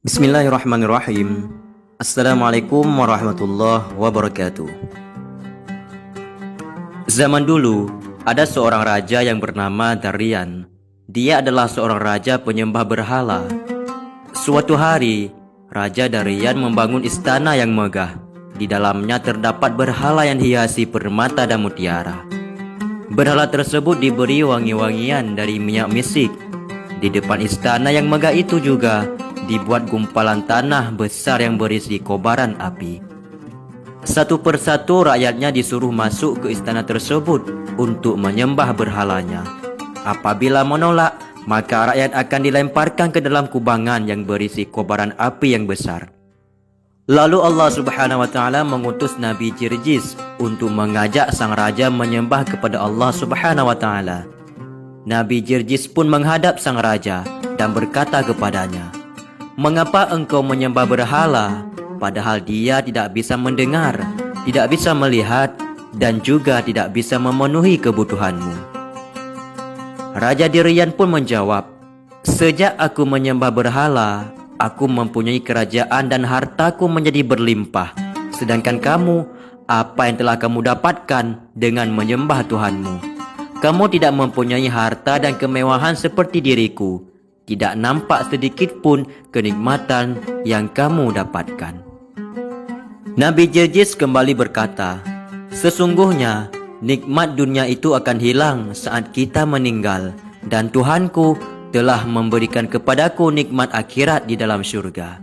Bismillahirrahmanirrahim. Assalamualaikum warahmatullahi wabarakatuh. Zaman dulu, ada seorang raja yang bernama Darian. Dia adalah seorang raja penyembah berhala. Suatu hari, Raja Darian membangun istana yang megah. Di dalamnya terdapat berhala yang dihiasi permata dan mutiara. Berhala tersebut diberi wangi-wangian dari minyak misik. Di depan istana yang megah itu juga dibuat gumpalan tanah besar yang berisi kobaran api. Satu persatu rakyatnya disuruh masuk ke istana tersebut untuk menyembah berhalanya. Apabila menolak, maka rakyat akan dilemparkan ke dalam kubangan yang berisi kobaran api yang besar. Lalu Allah Subhanahu wa taala mengutus Nabi Jirjis untuk mengajak sang raja menyembah kepada Allah Subhanahu wa taala. Nabi Jirjis pun menghadap sang raja dan berkata kepadanya, "Mengapa engkau menyembah berhala, padahal dia tidak bisa mendengar, tidak bisa melihat, dan juga tidak bisa memenuhi kebutuhanmu?" Raja Darian pun menjawab, "Sejak aku menyembah berhala, aku mempunyai kerajaan dan hartaku menjadi berlimpah. Sedangkan kamu, apa yang telah kamu dapatkan dengan menyembah Tuhanmu? Kamu tidak mempunyai harta dan kemewahan seperti diriku. Tidak nampak sedikit pun kenikmatan yang kamu dapatkan." Nabi Jirjis kembali berkata, "Sesungguhnya nikmat dunia itu akan hilang saat kita meninggal, dan Tuhanku telah memberikan kepadaku nikmat akhirat di dalam syurga."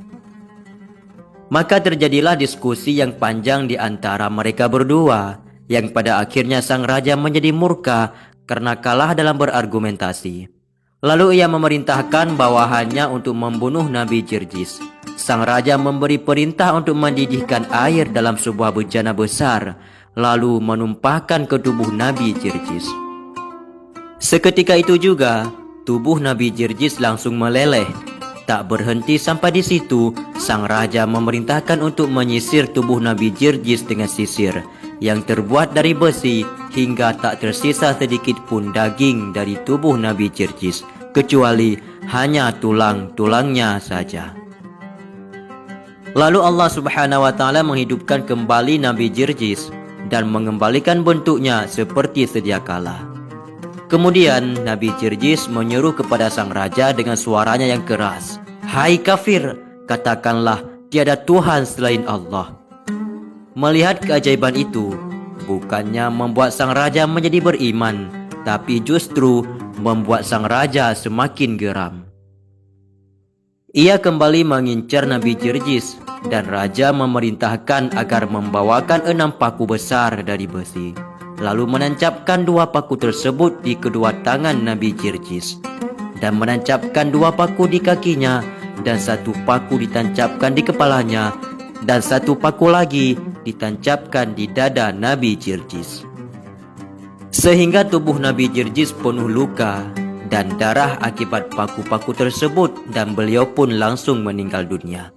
Maka terjadilah diskusi yang panjang di antara mereka berdua, yang pada akhirnya sang raja menjadi murka karena kalah dalam berargumentasi. Lalu ia memerintahkan bawahannya untuk membunuh Nabi Jirjis. Sang raja memberi perintah untuk mendidihkan air dalam sebuah bejana besar, lalu menumpahkan ke tubuh Nabi Jirjis. Seketika itu juga, tubuh Nabi Jirjis langsung meleleh. Tak berhenti sampai di situ, sang raja memerintahkan untuk menyisir tubuh Nabi Jirjis dengan sisir yang terbuat dari besi hingga tak tersisa sedikit pun daging dari tubuh Nabi Jirjis, kecuali hanya tulang-tulangnya saja. Lalu Allah Subhanahu wa taala menghidupkan kembali Nabi Jirjis dan mengembalikan bentuknya seperti sedia kala. Kemudian Nabi Jirjis menyeru kepada sang raja dengan suaranya yang keras, "Hai kafir, katakanlah tiada Tuhan selain Allah." Melihat keajaiban itu, bukannya membuat sang raja menjadi beriman, tapi justru membuat sang raja semakin geram. Ia kembali mengincar Nabi Jirjis, dan raja memerintahkan agar membawakan 6 paku besar dari besi, lalu menancapkan 2 paku tersebut di kedua tangan Nabi Jirjis, dan menancapkan 2 paku di kakinya, dan 1 paku ditancapkan di kepalanya, dan 1 paku lagi ditancapkan di dada Nabi Jirjis. Sehingga tubuh Nabi Jirjis penuh luka dan darah akibat paku-paku tersebut, dan beliau pun langsung meninggal dunia.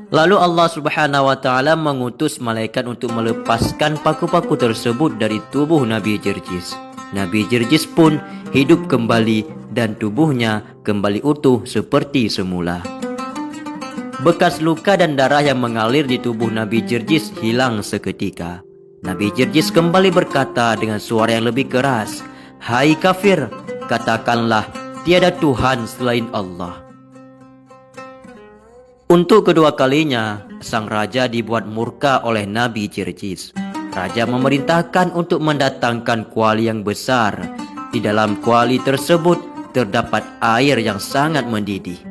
Lalu Allah Subhanahu wa taala mengutus malaikat untuk melepaskan paku-paku tersebut dari tubuh Nabi Jirjis. Nabi Jirjis pun hidup kembali dan tubuhnya kembali utuh seperti semula. Bekas luka dan darah yang mengalir di tubuh Nabi Jirjis hilang seketika. Nabi Jirjis kembali berkata dengan suara yang lebih keras, "Hai kafir, katakanlah tiada Tuhan selain Allah." Untuk kedua kalinya, sang raja dibuat murka oleh Nabi Jirjis. Raja memerintahkan untuk mendatangkan kuali yang besar. Di dalam kuali tersebut terdapat air yang sangat mendidih.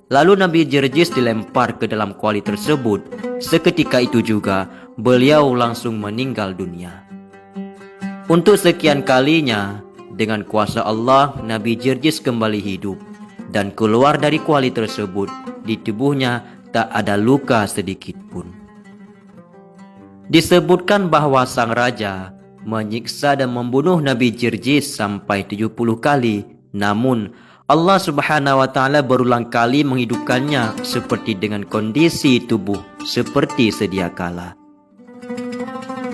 Lalu Nabi Jirjis dilempar ke dalam kuali tersebut. Seketika itu juga beliau langsung meninggal dunia. Untuk sekian kalinya, dengan kuasa Allah, Nabi Jirjis kembali hidup dan keluar dari kuali tersebut. Di tubuhnya tak ada luka sedikit pun. Disebutkan bahwa sang raja menyiksa dan membunuh Nabi Jirjis sampai 70 kali. Namun Allah Subhanahu wa taala berulang kali menghidupkannya seperti dengan kondisi tubuh seperti sedia kala.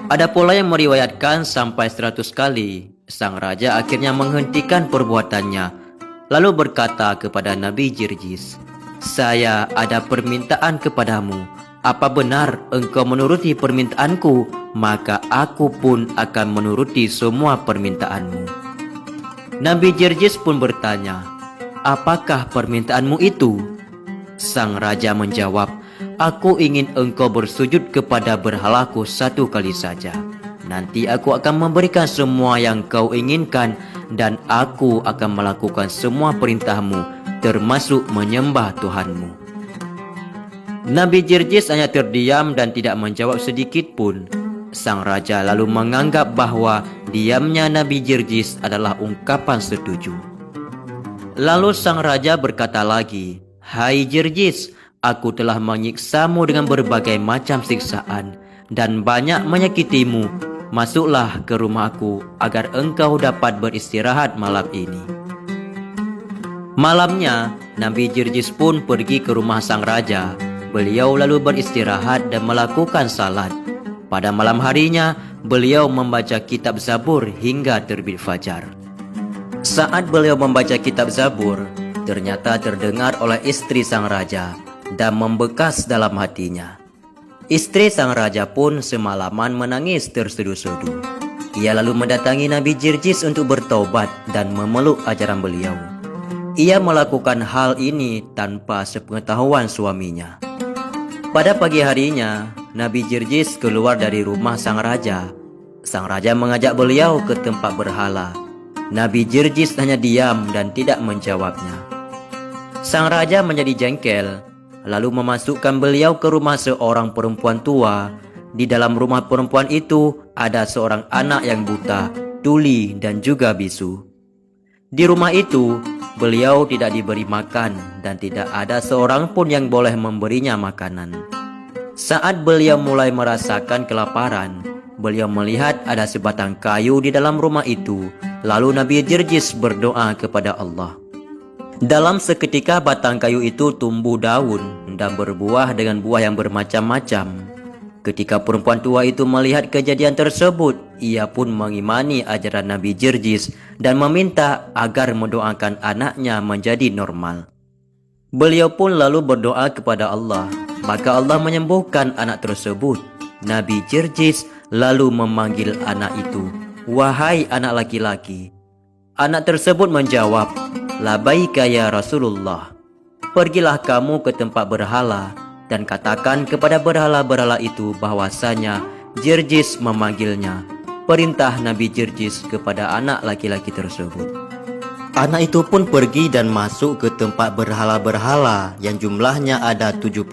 Ada pula yang meriwayatkan sampai 100 kali. Sang raja akhirnya menghentikan perbuatannya, lalu berkata kepada Nabi Jirjis, saya ada permintaan kepadamu. Apa benar engkau menuruti permintaanku, maka aku pun akan menuruti semua permintaanmu. Nabi Jerjis pun bertanya, apakah permintaanmu itu? Sang raja menjawab, aku ingin engkau bersujud kepada berhalaku 1 kali saja. Nanti aku akan memberikan semua yang kau inginkan, dan aku akan melakukan semua perintahmu, termasuk menyembah Tuhanmu. Nabi Jerjis hanya terdiam dan tidak menjawab sedikit pun. Sang raja lalu menganggap bahwa diamnya Nabi Jerjis adalah ungkapan setuju. Lalu sang raja berkata lagi, hai Jerjis, aku telah menyiksamu dengan berbagai macam siksaan dan banyak menyakitimu. Masuklah ke rumahku agar engkau dapat beristirahat malam ini. Malamnya, Nabi Jerjis pun pergi ke rumah sang raja. Beliau lalu beristirahat dan melakukan salat. Pada malam harinya, beliau membaca kitab Zabur hingga terbit fajar. Saat beliau membaca kitab Zabur, ternyata terdengar oleh istri sang raja dan membekas dalam hatinya. Istri sang raja pun semalaman menangis tersedu-sedu. Ia lalu mendatangi Nabi Jerjis untuk bertobat dan memeluk ajaran beliau. Ia melakukan hal ini tanpa sepengetahuan suaminya. Pada pagi harinya, Nabi Jerjis keluar dari rumah sang raja. Sang raja mengajak beliau ke tempat berhala. Nabi Jerjis hanya diam dan tidak menjawabnya. Sang raja menjadi jengkel, lalu memasukkan beliau ke rumah seorang perempuan tua. Di dalam rumah perempuan itu ada seorang anak yang buta, tuli dan juga bisu. Di rumah itu, beliau tidak diberi makan dan tidak ada seorang pun yang boleh memberinya makanan. Saat beliau mulai merasakan kelaparan, beliau melihat ada sebatang kayu di dalam rumah itu. Lalu Nabi Jerjis berdoa kepada Allah. Dalam seketika batang kayu itu tumbuh daun dan berbuah dengan buah yang bermacam-macam. Ketika perempuan tua itu melihat kejadian tersebut, ia pun mengimani ajaran Nabi Jerjis dan meminta agar mendoakan anaknya menjadi normal. Beliau pun lalu berdoa kepada Allah, maka Allah menyembuhkan anak tersebut. Nabi Jerjis lalu memanggil anak itu, wahai anak laki-laki. Anak tersebut menjawab, labaika ya Rasulullah. Pergilah kamu ke tempat berhala dan katakan kepada berhala-berhala itu bahwasanya Jerjis memanggilnya. Perintah Nabi Jerjis kepada anak laki-laki tersebut. Anak itu pun pergi dan masuk ke tempat berhala-berhala yang jumlahnya ada 70.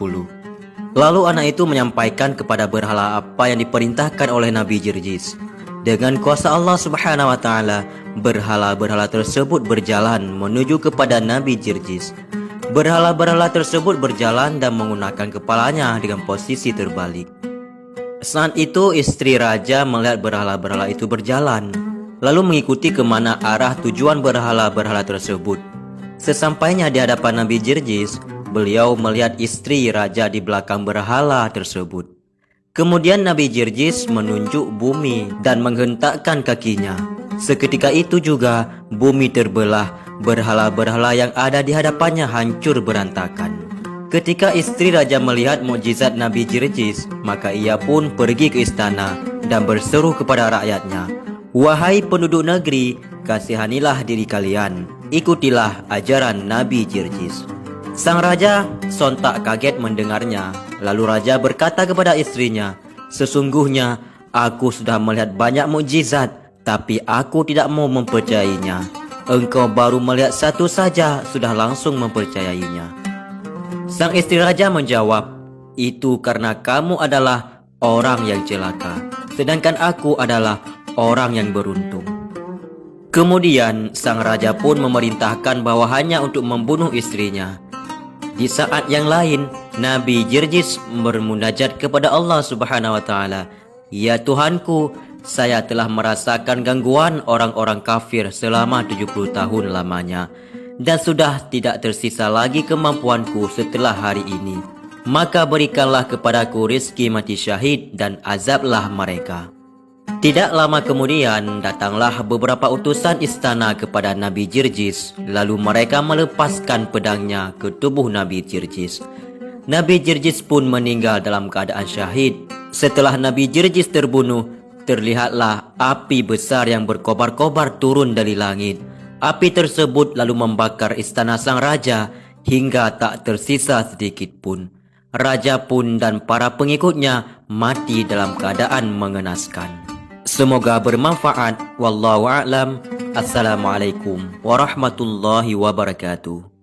Lalu anak itu menyampaikan kepada berhala apa yang diperintahkan oleh Nabi Jerjis. Dengan kuasa Allah Subhanahu wa taala, berhala-berhala tersebut berjalan menuju kepada Nabi Jerjis. Berhala-berhala tersebut berjalan dan menggunakan kepalanya dengan posisi terbalik. Saat itu istri raja melihat berhala-berhala itu berjalan, lalu mengikuti kemana arah tujuan berhala-berhala tersebut. Sesampainya di hadapan Nabi Jerjis, beliau melihat istri raja di belakang berhala tersebut. Kemudian Nabi Jerjis menunjuk bumi dan menghentakkan kakinya. Seketika itu juga bumi terbelah. Berhala-berhala yang ada di hadapannya hancur berantakan. Ketika istri raja melihat mukjizat Nabi Jerjis, maka ia pun pergi ke istana dan berseru kepada rakyatnya, wahai penduduk negeri, kasihanilah diri kalian, ikutilah ajaran Nabi Jerjis. Sang raja sontak kaget mendengarnya. Lalu raja berkata kepada istrinya, sesungguhnya aku sudah melihat banyak mukjizat, tapi aku tidak mau mempercayainya. Engkau baru melihat satu saja sudah langsung mempercayainya. Sang istri raja menjawab, itu karena kamu adalah orang yang celaka, sedangkan aku adalah orang yang beruntung. Kemudian sang raja pun memerintahkan bawahannya untuk membunuh istrinya. Di saat yang lain, Nabi Jerjis bermunajat kepada Allah Subhanahu wa taala, ya Tuhanku, saya telah merasakan gangguan orang-orang kafir selama 70 tahun lamanya, dan sudah tidak tersisa lagi kemampuanku setelah hari ini. Maka berikanlah kepadaku rezeki mati syahid dan azablah mereka. Tidak lama kemudian datanglah beberapa utusan istana kepada Nabi Jirjis. Lalu mereka melepaskan pedangnya ke tubuh Nabi Jirjis. Nabi Jirjis pun meninggal dalam keadaan syahid. Setelah Nabi Jirjis terbunuh, terlihatlah api besar yang berkobar-kobar turun dari langit. Api tersebut lalu membakar istana sang raja hingga tak tersisa sedikit pun. Raja pun dan para pengikutnya mati dalam keadaan mengenaskan. Semoga bermanfaat. Wallahu a'lam. Assalamualaikum warahmatullahi wabarakatuh.